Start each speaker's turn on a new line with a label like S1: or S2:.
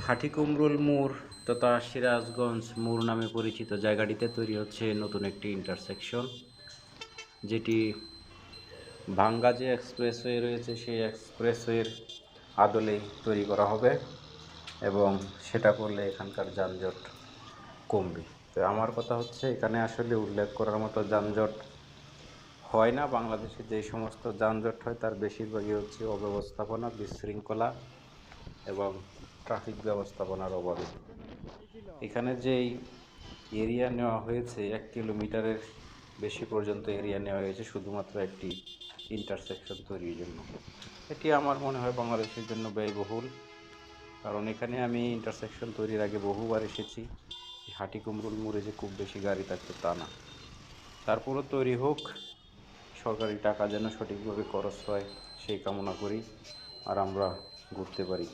S1: হাটিকুমরুল মোড় তথা সিরাজগঞ্জ মোড় নামে পরিচিত জায়গাটিতে তৈরি হচ্ছে নতুন একটি ইন্টারসেকশন, যেটি ভাঙ্গা যে এক্সপ্রেসওয়ে রয়েছে সেই এক্সপ্রেসওয়ের আদলেই তৈরি করা হবে এবং সেটা করলে এখানকার যানজট কমবে। তো আমার কথা হচ্ছে, এখানে আসলে উল্লেখ করার মতো যানজট হয় না। বাংলাদেশে যে সমস্ত যানজট হয় তার বেশিরভাগই হচ্ছে অব্যবস্থাপনা, বিশৃঙ্খলা এবং ট্রাফিক ব্যবস্থাপনার অভাবে। এখানে যেই এরিয়া নেওয়া হয়েছে 1 কিলোমিটারের বেশি পর্যন্ত এরিয়া নেওয়া হয়েছে শুধুমাত্র একটি ইন্টারসেকশন তৈরির জন্য। এটি আমার মনে হয় বাংলাদেশের জন্য ব্যয়বহুল, কারণ এখানে আমি ইন্টারসেকশন তৈরির আগে বহুবার এসেছি। হাটিকুমরুল মোড়ে যে খুব বেশি গাড়ি থাকতো তা না। তারপরও তৈরি হোক, সরকারি টাকা যেন সঠিকভাবে খরচ হয় সেই কামনা করি আর আমরা ঘুরতে পারি।